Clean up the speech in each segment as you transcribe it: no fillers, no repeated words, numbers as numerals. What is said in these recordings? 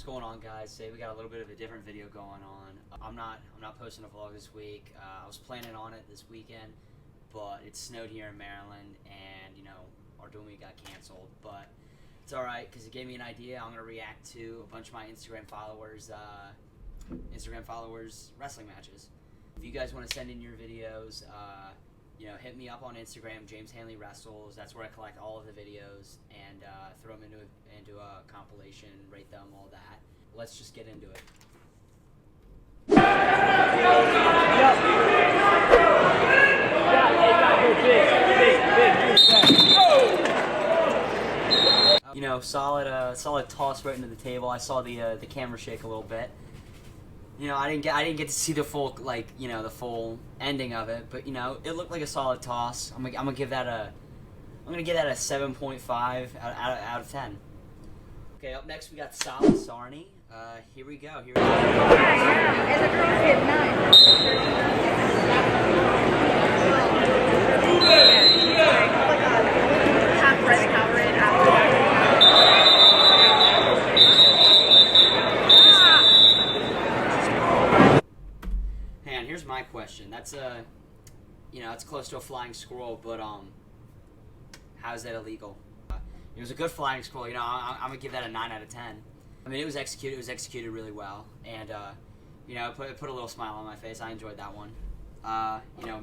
What's going on, guys? Today we got a little bit of a different video going on. I'm not posting a vlog this week. I was planning on it this weekend, but it snowed here in Maryland, and our Doom Week got canceled. But it's all right because it gave me an idea. I'm gonna react to a bunch of my Instagram followers' wrestling matches. If you guys want to send in your videos, hit me up on Instagram, James Hanley Wrestles. That's where I collect all of the videos and throw them into a compilation, rate them, all that. Let's just get into it. Solid toss right into the table. I saw the camera shake a little bit. I didn't get to see the full the full ending of it, but it looked like a solid toss. I'm gonna give that a 7.5 out of 10. Okay, up next we got Solid Sarni. Here we go. Here's my question. That's it's close to a flying squirrel, but how is that illegal? It was a good flying squirrel. I'm gonna give that a 9 out of 10. I mean, it was executed really well, and it put a little smile on my face. I enjoyed that one.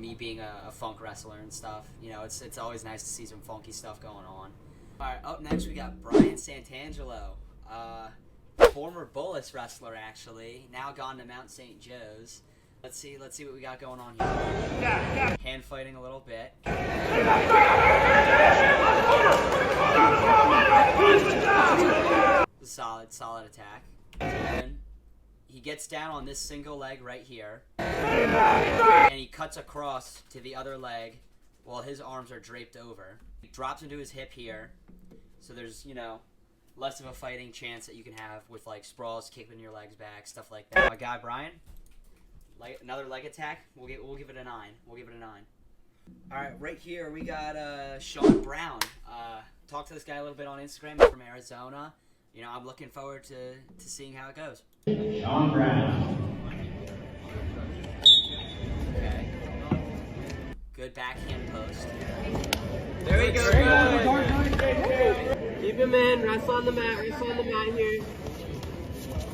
Me being a funk wrestler and stuff. It's always nice to see some funky stuff going on. All right, up next we got Brian Santangelo, former Bullis wrestler actually, now gone to Mount St. Joe's. Let's see what we got going on here. Hand fighting a little bit. Solid attack. And he gets down on this single leg right here, and he cuts across to the other leg while his arms are draped over. He drops into his hip here, so there's less of a fighting chance that you can have with sprawls, kicking your legs back, stuff like that. My guy Brian. Another leg attack. We'll give it a 9. We'll give it a 9. All right, right here we got Sean Brown. Talked to this guy a little bit on Instagram. He's from Arizona. I'm looking forward to seeing how it goes. Sean Brown. Okay. Good backhand post. There we go. Keep him in. Wrestle on the mat. Here.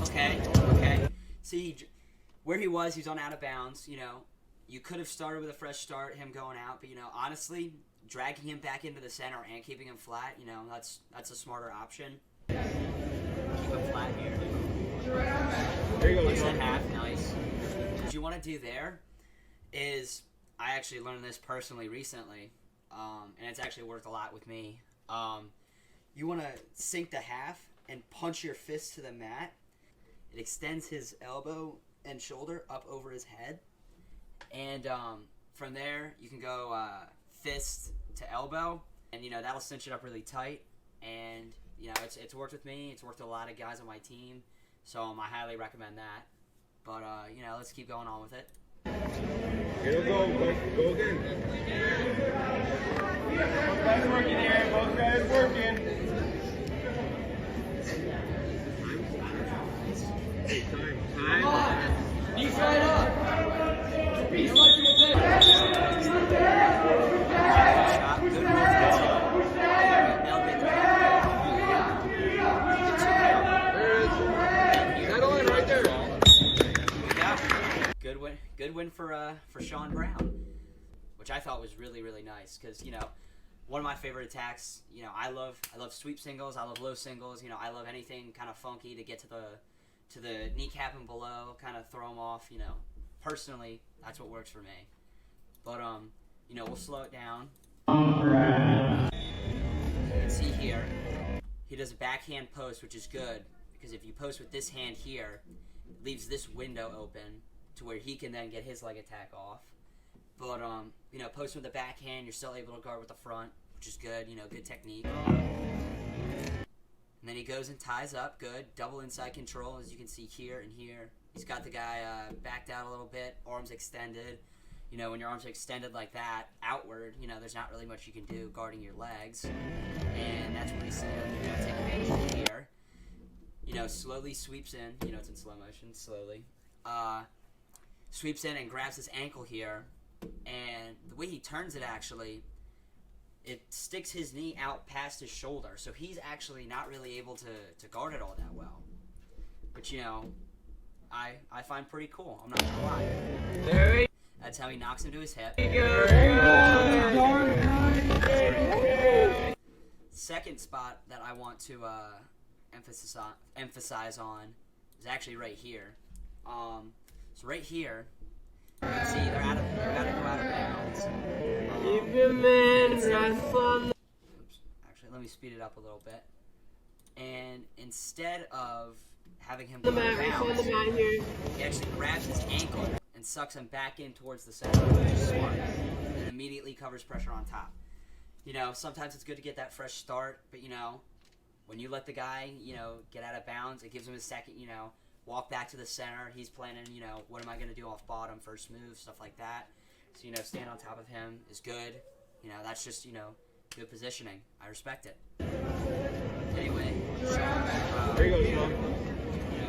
Okay. See. Where he was on out of bounds. You could have started with a fresh start, him going out, but honestly, dragging him back into the center and keeping him flat, that's a smarter option. Keep him flat here. There you go. Push that half, nice. What you want to do there is, I actually learned this personally recently, and it's actually worked a lot with me. You want to sink the half and punch your fist to the mat. It extends his elbow and shoulder up over his head, and from there you can go fist to elbow, and that'll cinch it up really tight, and it's worked with me. It's worked with a lot of guys on my team, so I highly recommend that. But let's keep going on with it. Here we go again. Both guys working here. Both guys working. Time. Knees right up. Knees like you a Settle in right there. Good win for Sean Brown, which I thought was really, really nice because one of my favorite attacks. I love sweep singles. I love low singles. I love anything kind of funky to get to the kneecap and below, kind of throw them off. Personally, that's what works for me. But we'll slow it down. You can see here, he does a backhand post, which is good because if you post with this hand here, it leaves this window open to where he can then get his leg attack off. But posting with the backhand, you're still able to guard with the front, which is good. Good technique. And then he goes and ties up, good. Double inside control, as you can see here and here. He's got the guy backed out a little bit, arms extended. When your arms are extended like that, outward, there's not really much you can do guarding your legs. And that's what he's saying. Take advantage of here. slowly sweeps in. It's in slow motion, slowly. Sweeps in and grabs his ankle here. And the way he turns it, actually, it sticks his knee out past his shoulder. So he's actually not really able to guard it all that well. Which, I find pretty cool. I'm not going to lie. That's how he knocks him to his hip. Second spot that I want to emphasize on is actually right here. So right here, you can see they're out of bounds. Oops, actually, let me speed it up a little bit. And instead of having him go out of bounds, he actually grabs his ankle and sucks him back in towards the center, which is smart, and immediately covers pressure on top. Sometimes it's good to get that fresh start, but when you let the guy, get out of bounds, it gives him a second, walk back to the center. He's planning, what am I going to do off bottom, first move, stuff like that. So, staying on top of him is good. That's just, good positioning. I respect it. Anyway, There you go, Sean.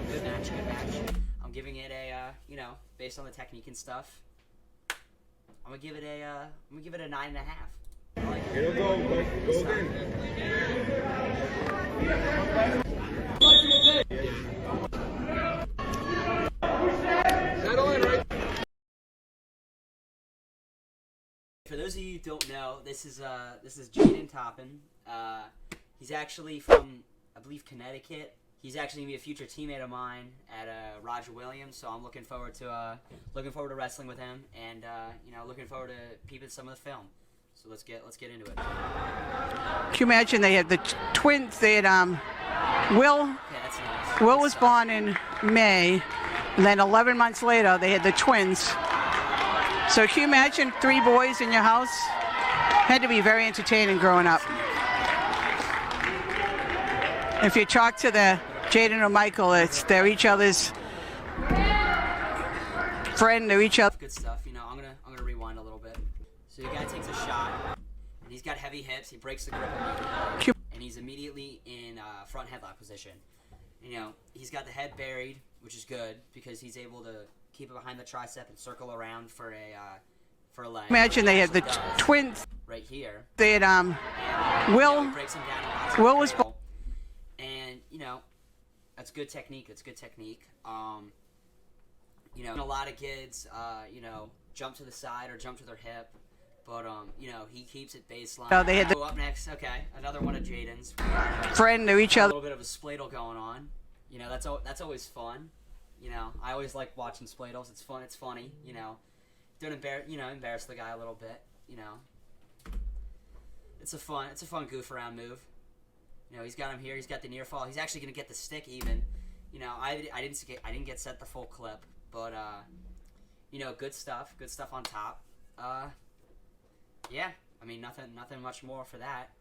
good match. I'm giving it a, based on the technique and stuff, I'm gonna give it a 9.5. I like it. Here we go, go again. Settle in, right? For those of you who don't know, this is Jaden Toppin. He's actually from, I believe, Connecticut. He's actually gonna be a future teammate of mine at Roger Williams, so I'm looking forward to wrestling with him, and looking forward to peeping some of the film. So let's get into it. Can you imagine they had the twins? They had Will. Okay, that's nice. Will was born in May, and then 11 months later they had the twins. So can you imagine 3 boys in your house? Had to be very entertaining growing up. If you talk to the Jaden or Michael, they're each other's friend. They're each other. Good stuff. I'm gonna rewind a little bit. So the guy takes a shot, and he's got heavy hips. He breaks the grip immediately, and he's immediately in front headlock position. He's got the head buried, which is good because he's able to keep it behind the tricep and circle around for a leg. Imagine they had the twins right here. They had Will. Breaks him down and locks him Will in was the middle. And that's good technique. It's good technique. A lot of kids, jump to the side or jump to their hip, but he keeps it baseline. Oh, they had Up next. Okay, another one of Jaden's. friend. They're each A other. little bit of a spladle going on. That's always fun. I always like watching spladles. It's fun. It's funny. Don't embarrass the guy a little bit. It's a fun goof around move. He's got him here. He's got the near fall. He's actually gonna get the stick even. I didn't get set the full clip, but good stuff. Good stuff on top. Yeah. I mean, nothing much more for that.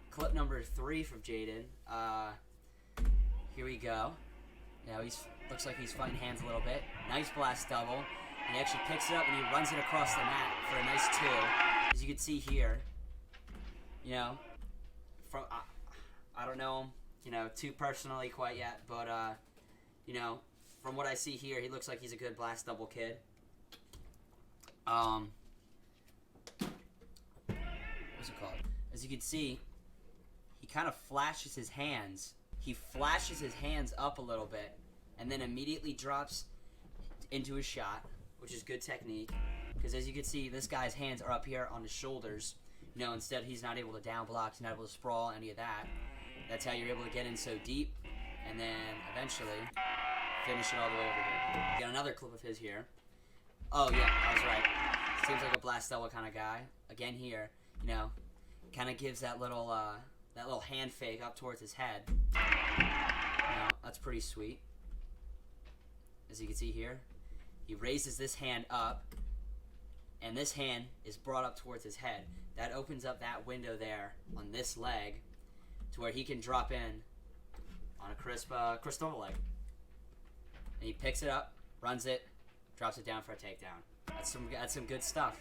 Clip number 3 from Jaden. Here we go. Looks like he's fighting hands a little bit. Nice blast double. He actually picks it up and he runs it across the mat for a nice 2. As you can see here, from I don't know him, too personally quite yet, but from what I see here, he looks like he's a good blast double kid. What's it called? As you can see, he kind of flashes his hands. He flashes his hands up a little bit, and then immediately drops into his shot, which is good technique. Because as you can see, this guy's hands are up here on his shoulders. Instead he's not able to down block, he's not able to sprawl, any of that. That's how you're able to get in so deep, and then eventually finish it all the way over here. Got another clip of his here. Oh yeah, I was right. Seems like a blast double kind of guy. Again here, kind of gives that little hand fake up towards his head. That's pretty sweet. As you can see here, he raises this hand up, and this hand is brought up towards his head. That opens up that window there on this leg to where he can drop in on a crisp double leg. And he picks it up, runs it, drops it down for a takedown. That's some good stuff.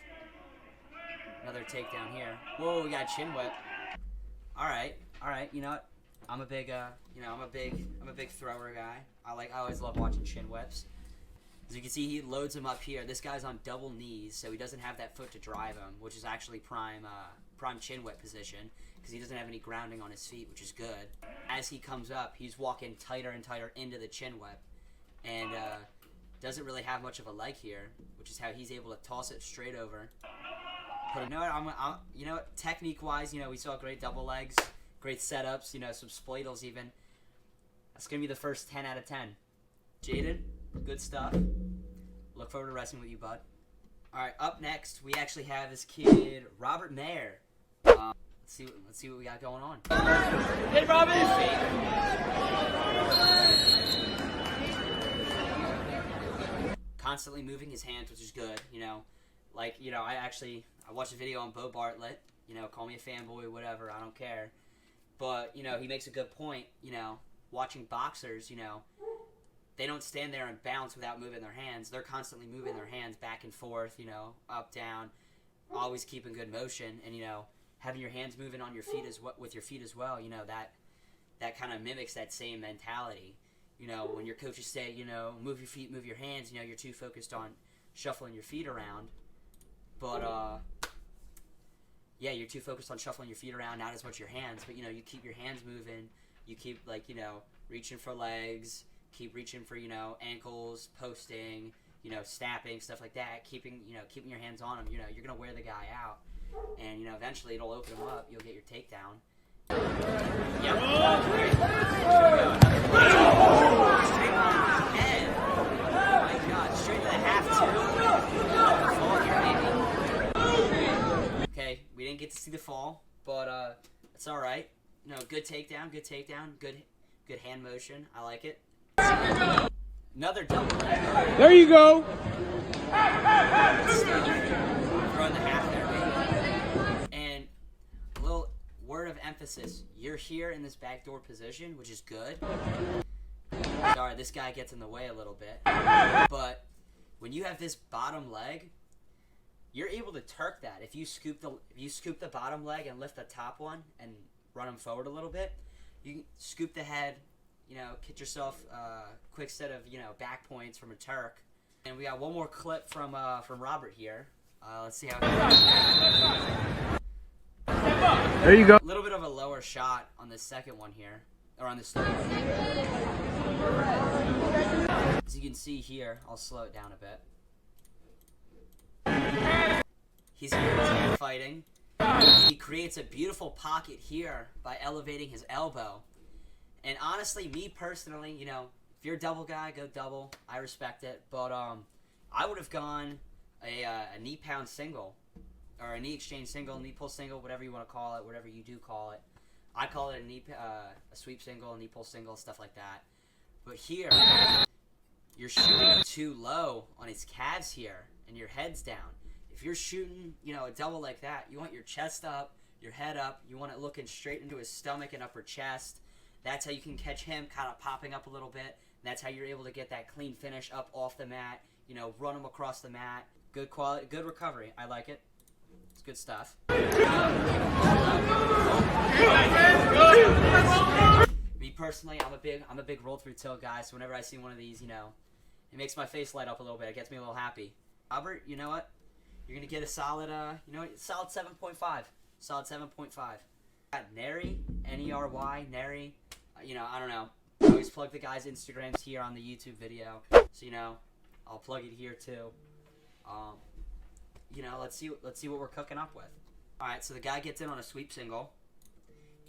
Another takedown here. Whoa, we got a chin whip. All right. You know what? I'm a big, I'm a big thrower guy. I always love watching chin whips. As you can see, he loads him up here. This guy's on double knees, so he doesn't have that foot to drive him, which is actually prime chin whip position, because he doesn't have any grounding on his feet, which is good. As he comes up, he's walking tighter and tighter into the chin whip, and doesn't really have much of a leg here, which is how he's able to toss it straight over. But you know what, technique-wise, we saw great double legs, great setups, some spladles even. That's gonna be the first 10 out of 10. Jaden, good stuff. Look forward to wrestling with you, bud. All right, up next, we actually have this kid, Robert Mayer. Let's see what we got going on. Hey, Robin! Constantly moving his hands, which is good. I watched a video on Bo Bartlett. Call me a fanboy, whatever. I don't care. But he makes a good point. Watching boxers, they don't stand there and bounce without moving their hands. They're constantly moving their hands back and forth, up, down, always keeping good motion. And, having your hands moving on your feet with your feet as well, that kind of mimics that same mentality. When your coaches say, move your feet, move your hands, you're too focused on shuffling your feet around. But, yeah, you're too focused on shuffling your feet around, not as much your hands. But, you keep your hands moving. You keep, reaching for legs. Keep reaching for, ankles, posting, snapping, stuff like that. Keeping your hands on them. You're going to wear the guy out. And, eventually it'll open him up. You'll get your takedown. Yep. Straight on the head. Oh, my God. Straight to the half, too. Okay, we didn't get to see the fall, but it's all right. Good takedown, good hand motion. I like it. Another double leg. There you go. Throwing the half there, baby. And a little word of emphasis. You're here in this backdoor position, which is good. Sorry, this guy gets in the way a little bit. But when you have this bottom leg, you're able to Turk that. If you scoop the bottom leg and lift the top one and run them forward a little bit, you can scoop the head, get yourself a quick set of, back points from a Turk. And we got one more clip from Robert here. Let's see how it goes. There you go. A little bit of a lower shot on this second one here, or on this third one. As you can see here, I'll slow it down a bit. He's hand fighting. He creates a beautiful pocket here by elevating his elbow. And honestly, me personally, if you're a double guy, go double. I respect it. But I would have gone a knee pound single, or a knee exchange single, knee pull single, whatever you want to call it, whatever you do call it. I call it a sweep single, a knee pull single, stuff like that. But here, you're shooting too low on his calves here, and your head's down. If you're shooting, a double like that, you want your chest up, your head up. You want it looking straight into his stomach and upper chest. That's how you can catch him kind of popping up a little bit. And that's how you're able to get that clean finish up off the mat. Run him across the mat. Good quality, good recovery. I like it. It's good stuff. Me personally, I'm a big roll through tilt guy. So whenever I see one of these, it makes my face light up a little bit. It gets me a little happy. Robert, you know what? You're gonna get a solid, solid 7.5. Solid 7.5. Got Neri, N-E-R-Y, Neri. I don't know. I always plug the guy's Instagrams here on the YouTube video, so I'll plug it here too. Let's see what we're cooking up with. All right, so the guy gets in on a sweep single.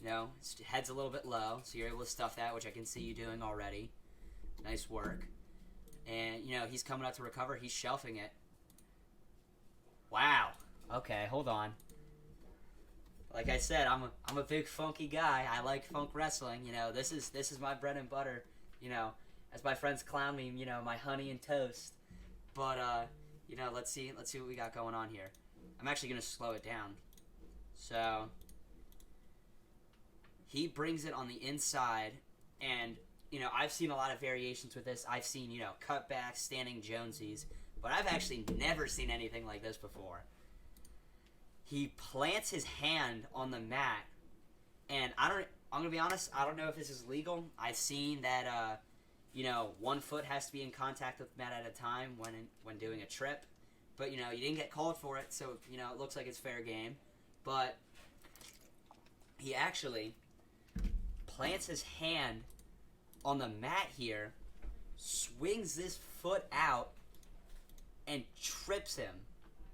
His head's a little bit low, so you're able to stuff that, which I can see you doing already. Nice work. And he's coming up to recover. He's shelving it. Wow. Okay, hold on. Like I said, I'm a big funky guy. I like funk wrestling. This is my bread and butter. As my friends clown me, my honey and toast. But let's see what we got going on here. I'm actually gonna slow it down. So he brings it on the inside, and I've seen a lot of variations with this. I've seen cutbacks, standing Jonesies, but I've actually never seen anything like this before. He plants his hand on the mat, and I'm gonna be honest. I don't know if this is legal. I've seen that, you know, 1 foot has to be in contact with mat at a time when doing a trip. But you know, you didn't get called for it, so you know it looks like it's fair game. But he actually plants his hand on the mat here, swings this foot out, and trips him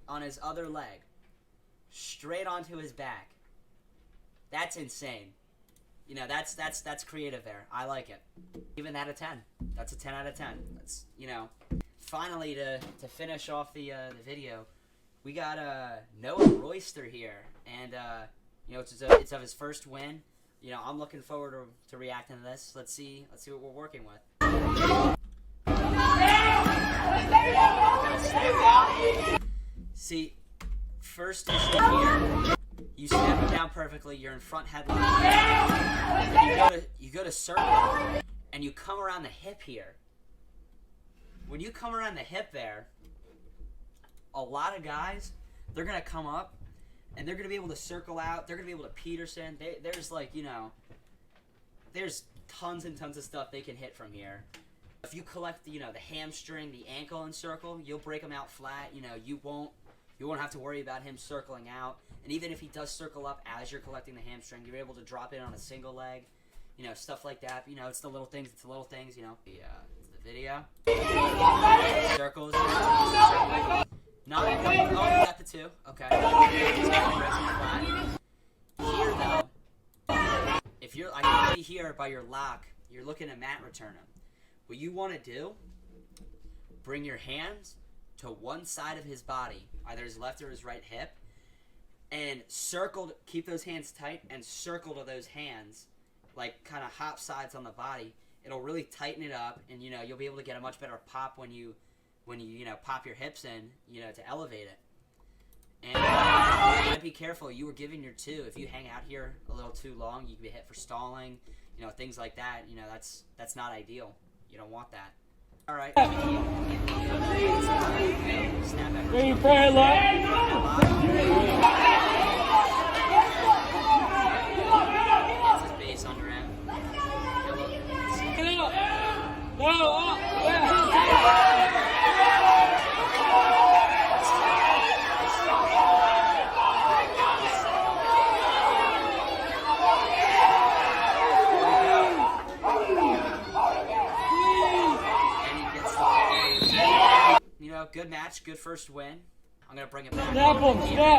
on his other leg, straight onto his back. That's insane. You know, that's creative there. I like it. Even that a 10. That's a 10 out of 10. That's, you know. Finally, to finish off the video, we got Noah Royster here, and you know, it's of his first win. You know, I'm looking forward to reacting to this. Let's see what we're working with. See, first issue here, you snap it down perfectly. You're in front headlock. And you go to circle, and you come around the hip here. When you come around the hip there, a lot of guys, they're going to come up, and they're going to be able to circle out. They're going to be able to Peterson. There's, like, you know, there's tons and tons of stuff they can hit from here. If you collect, you know, the hamstring, the ankle, and circle, you'll break them out flat. You know, you won't have to worry about him circling out. And even if he does circle up as you're collecting the hamstring, you're able to drop in on a single leg. You know, stuff like that. You know, it's the little things. It's the little things, you know. Video. Circles. Not. Oh, you got the 2. Okay. Here, though, if you're, I can see here by your lock, you're looking at mat return him. What you want to do, bring your hands to one side of his body, either his left or his right hip, and keep those hands tight, and circle to those hands, like kind of hop sides on the body. It'll really tighten it up, and you know you'll be able to get a much better pop when you know pop your hips in, you know, to elevate it. And you gotta be careful. You were giving your 2. If you hang out here a little too long, you can be hit for stalling, you know, things like that. You know, that's not ideal. You don't want that. All right. Snap back. Base under him. You know, good match, good first win. I'm gonna bring it back.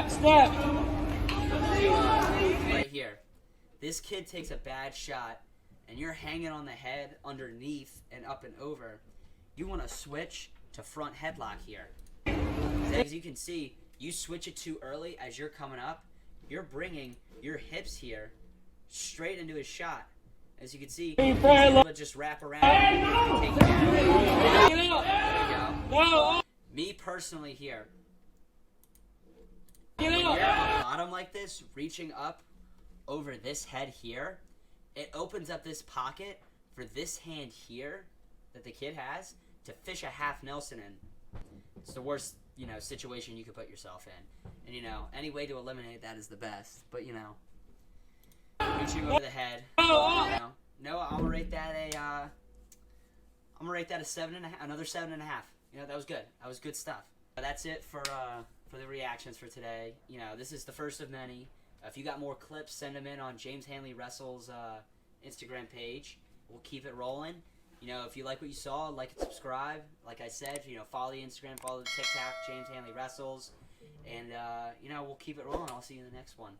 Snap. Right here. This kid takes a bad shot, and you're hanging on the head underneath and up and over. You want to switch to front headlock here. As you can see, you switch it too early as you're coming up. You're bringing your hips here straight into his shot. As you can see, you're able to just wrap around and take it down. There we go. Me personally here, when you're on bottom like this, reaching up over this head here, it opens up this pocket for this hand here that the kid has to fish a half Nelson in. It's the worst, you know, situation you could put yourself in. And, you know, any way to eliminate that is the best. But, you know, reaching over the head, you know, no, I'm gonna rate that a 7.5, another 7.5. You know, that was good. That was good stuff. That's it for the reactions for today. You know, this is the first of many. If you got more clips, send them in on James Hanley Wrestle's Instagram page. We'll keep it rolling. You know, if you like what you saw, like and subscribe. Like I said, you know, follow the Instagram, follow the TikTok, James Hanley Wrestles. And, you know, we'll keep it rolling. I'll see you in the next one.